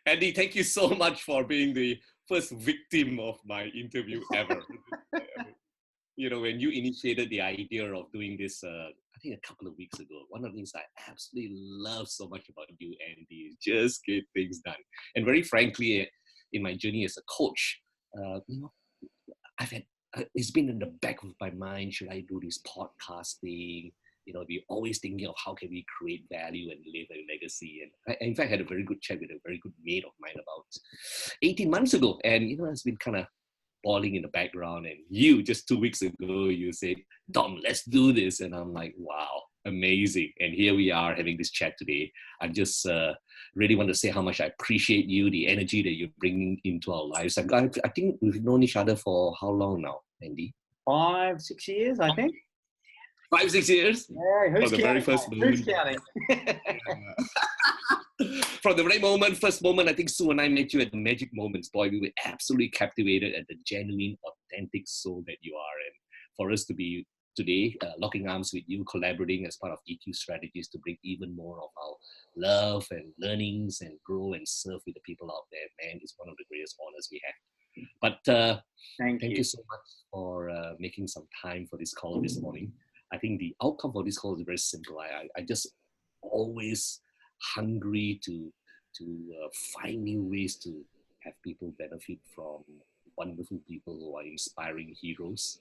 Andy, thank you so much for being the first victim of my interview ever. When you initiated the idea of doing this, I think a couple of weeks ago, one of the things I absolutely love so much about you, Andy, is just get things done. And very frankly, in my journey as a coach, I've had, it's been in the back of my mind, should I do this podcasting? We're always thinking of how can we create value and leave a legacy. And I, in fact, had a very good chat with a very good mate of mine about 18 months ago. And, it's been kind of boiling in the background. And you, just 2 weeks ago, you said, Dom, let's do this. And I'm like, wow, amazing. And here we are having this chat today. I just really want to say how much I appreciate you, the energy that you're bringing into our lives. I think we've known each other for how long now, Andy? 5, 6 years, I think. 5, 6 years? Yeah, who's counting? Very first moment. Who's counting? From the very first moment, I think Sue and I met you at the magic moments. Boy, we were absolutely captivated at the genuine, authentic soul that you are. And for us to be today, locking arms with you, collaborating as part of eqstrategist to bring even more of our love and learnings and grow and serve with the people out there, man, is one of the greatest honors we have. But thank you so much for making some time for this call this morning. I think the outcome for this call is very simple. I just always hungry to find new ways to have people benefit from wonderful people who are inspiring heroes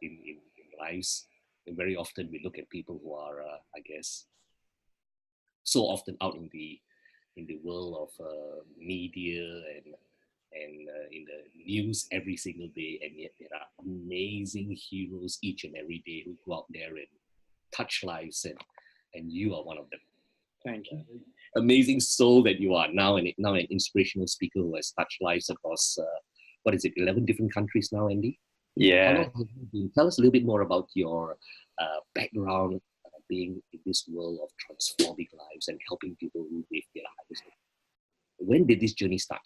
in lives. And very often we look at people who are, I guess, so often out in the world of media and in the news every single day, and yet there are amazing heroes each and every day who go out there and touch lives, and you are one of them. Thank you. Amazing soul that you are now, and now an inspirational speaker who has touched lives across 11 different countries now, Andy? Yeah. Tell us a little bit more about your background, being in this world of transforming lives and helping people who live their lives. When did this journey start?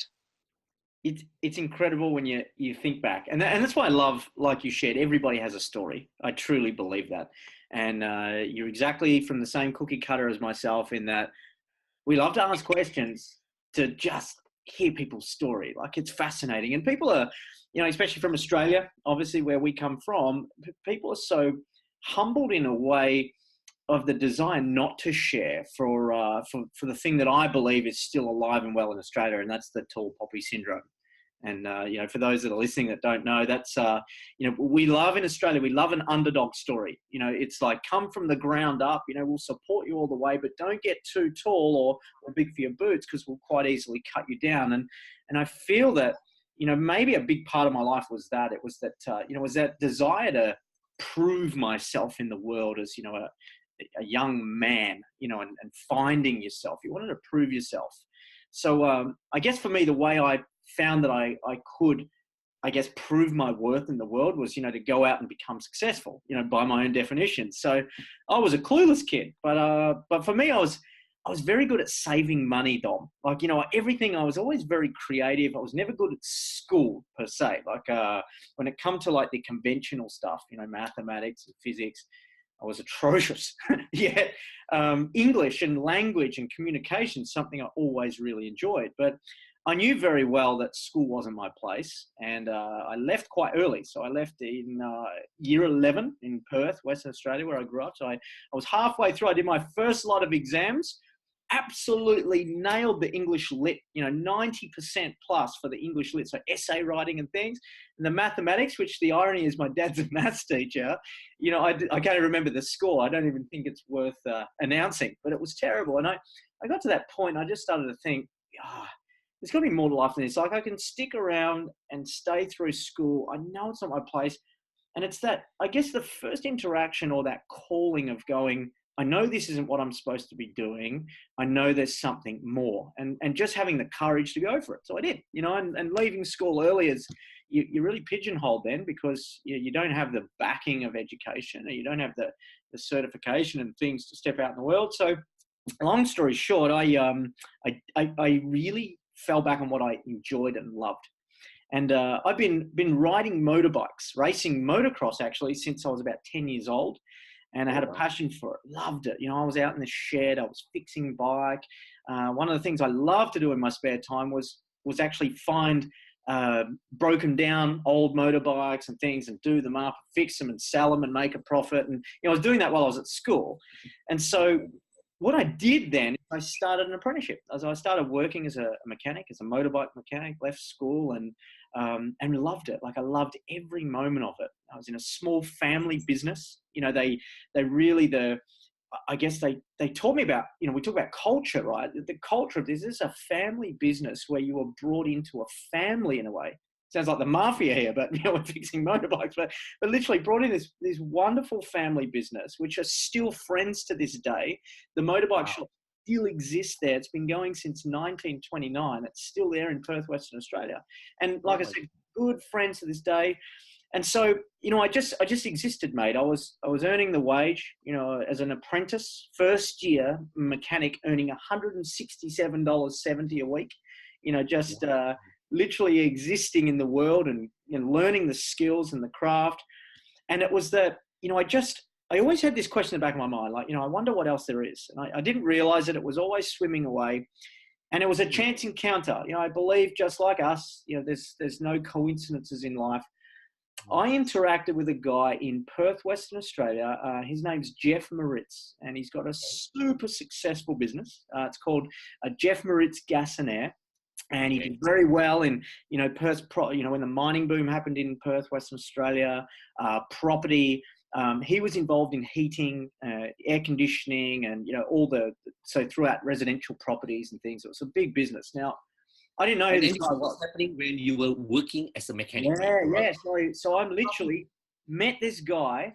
It's incredible when you think back, and that's why I love, like you shared, everybody has a story. I truly believe that, and you're exactly from the same cookie cutter as myself in that we love to ask questions to just hear people's story. Like, it's fascinating, and people are, especially from Australia, obviously where we come from, people are so humbled in a way of the desire not to share for the thing that I believe is still alive and well in Australia, and that's the tall poppy syndrome. And for those that are listening that don't know, that's we love in Australia, we love an underdog story. It's like, come from the ground up. We'll support you all the way, but don't get too tall or big for your boots, because we'll quite easily cut you down. And I feel that maybe a big part of my life was that it was that was that desire to prove myself in the world as a young man, and finding yourself. You wanted to prove yourself. So I guess for me, the way I found that I could, I guess, prove my worth in the world was, to go out and become successful, by my own definition. So I was a clueless kid, but for me, I was very good at saving money, Dom. Like, everything, I was always very creative. I was never good at school per se. Like when it come to like the conventional stuff, mathematics and physics, I was atrocious. Yet English and language and communication, something I always really enjoyed. But I knew very well that school wasn't my place, and I left quite early. So I left in year 11 in Perth, Western Australia, where I grew up. So I was halfway through. I did my first lot of exams, absolutely nailed the English lit, 90% plus for the English lit, so essay writing and things. And the mathematics, which the irony is my dad's a maths teacher, I can't remember the score. I don't even think it's worth announcing, but it was terrible. And I got to that point, I just started to think, there's got to be more to life than this. Like, I can stick around and stay through school. I know it's not my place. And it's that, I guess, the first interaction or that calling of going, I know this isn't what I'm supposed to be doing. I know there's something more, and just having the courage to go for it. So I did, and leaving school early is you're really pigeonholed then, because you don't have the backing of education, or you don't have the certification and things to step out in the world. So long story short, I really fell back on what I enjoyed and loved. And I've been riding motorbikes, racing motocross actually, since I was about 10 years old. And I had a passion for it, loved it. I was out in the shed, I was fixing bike. one of the things I loved to do in my spare time was actually find broken down old motorbikes and things and do them up, fix them and sell them and make a profit. And I was doing that while I was at school. And so what I did then, I started an apprenticeship. As I started working as a mechanic, as a motorbike mechanic, left school and loved it. Like I loved every moment of it. I was in a small family business. They really, I guess they taught me about, we talk about culture, right? The culture of this is a family business where you are brought into a family in a way. Sounds like the mafia here, but we're fixing motorbikes, but literally brought in this wonderful family business, which are still friends to this day. The motorbike shop still exists there. It's been going since 1929. It's still there in Perth, Western Australia. And like I said, good friends to this day. And so, I just existed, mate. I was earning the wage, as an apprentice, first year mechanic, earning $167.70 a week, literally existing in the world and learning the skills and the craft. And it was that, I always had this question in the back of my mind, like, I wonder what else there is. And I didn't realize that it was always swimming away. And it was a chance encounter. I believe just like us, there's no coincidences in life. I interacted with a guy in Perth, Western Australia. His name's Jeff Moritz, and he's got a super successful business. It's called Jeff Moritz Gas and Air. And he did very well in, Perth, when the mining boom happened in Perth, Western Australia, property. He was involved in heating, air conditioning, and, so throughout residential properties and things. It was a big business. Now, I didn't know who this guy was. Happening when you were working as a mechanic. Yeah. So I'm literally met this guy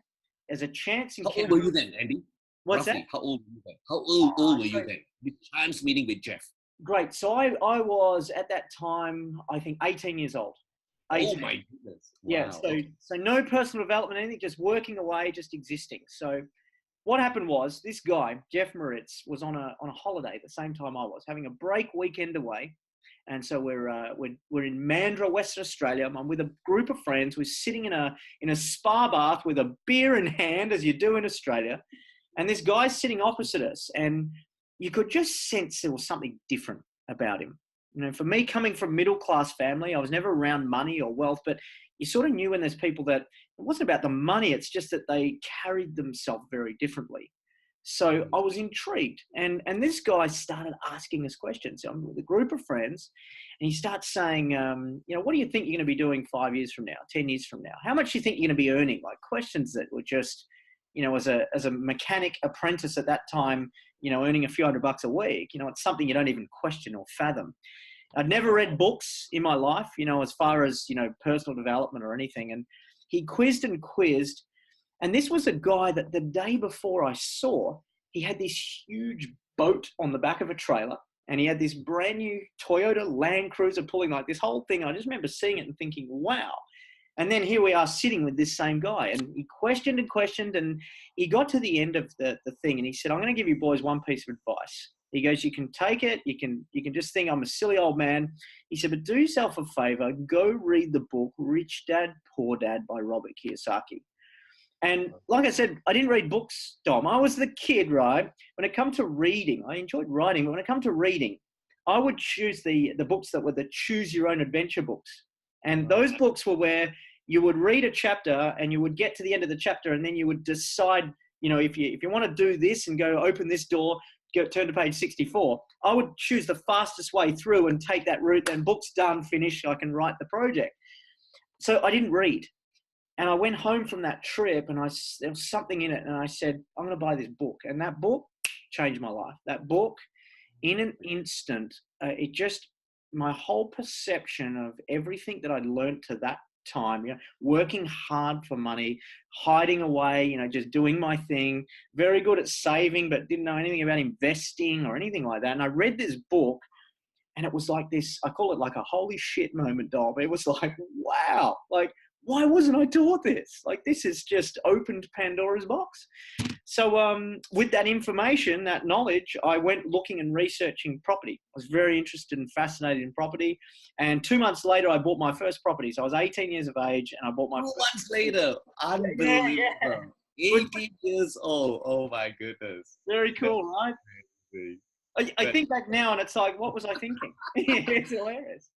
as a chance encounter. How old were you then, Andy? What's Roughly, that? How old were you then? How old were you then? With chance meeting with Jeff. Great. So I was at that time, I think, 18 years old. 18. Oh my goodness. Wow. Yeah. So no personal development, anything, just working away, just existing. So what happened was this guy, Jeff Moritz, was on a holiday at the same time I was, having a break weekend away. And so we're in Mandurah, Western Australia. I'm with a group of friends. We're sitting in a spa bath with a beer in hand, as you do in Australia. And this guy's sitting opposite us, and you could just sense there was something different about him. For me, coming from middle-class family, I was never around money or wealth, but you sort of knew when there's people that it wasn't about the money. It's just that they carried themselves very differently. So I was intrigued, and this guy started asking us questions. So I'm with a group of friends, and he starts saying, what do you think you're going to be doing 5 years from now, 10 years from now? How much do you think you're going to be earning? Like questions that were just, as a mechanic apprentice at that time, earning a few $100 a week, it's something you don't even question or fathom. I'd never read books in my life, as far as, personal development or anything. And he quizzed and quizzed. And this was a guy that the day before I saw, he had this huge boat on the back of a trailer, and he had this brand new Toyota Land Cruiser pulling, like this whole thing. I just remember seeing it and thinking, wow. And then here we are sitting with this same guy, and he questioned and questioned, and he got to the end of the thing, and he said, I'm going to give you boys one piece of advice. He goes, you can take it. You can just think I'm a silly old man. He said, but do yourself a favor. Go read the book, Rich Dad, Poor Dad by Robert Kiyosaki. And like I said, I didn't read books, Dom. I was the kid, right? When it comes to reading, I enjoyed writing. But when it comes to reading, I would choose the books that were the choose your own adventure books. And those books were where you would read a chapter and you would get to the end of the chapter, and then you would decide, if you want to do this and go open this door, turn to page 64. I would choose the fastest way through and take that route. Then book's done, finished, I can write the project. So I didn't read. And I went home from that trip, and there was something in it, and I said, I'm going to buy this book. And that book changed my life. That book, in an instant, my whole perception of everything that I'd learned to that time, working hard for money, hiding away, just doing my thing, very good at saving, but didn't know anything about investing or anything like that. And I read this book, and it was like this, I call it like a holy shit moment, Dom. It was like, wow, like, why wasn't I taught this? Like, this has just opened Pandora's box. So with that information, that knowledge, I went looking and researching property. I was very interested and fascinated in property. And 2 months later, I bought my first property. So I was 18 years of age, and I bought my 2 months later. Unbelievable. 18 years old. Oh my goodness. Very cool, right? I think back now and it's like, what was I thinking? It's hilarious.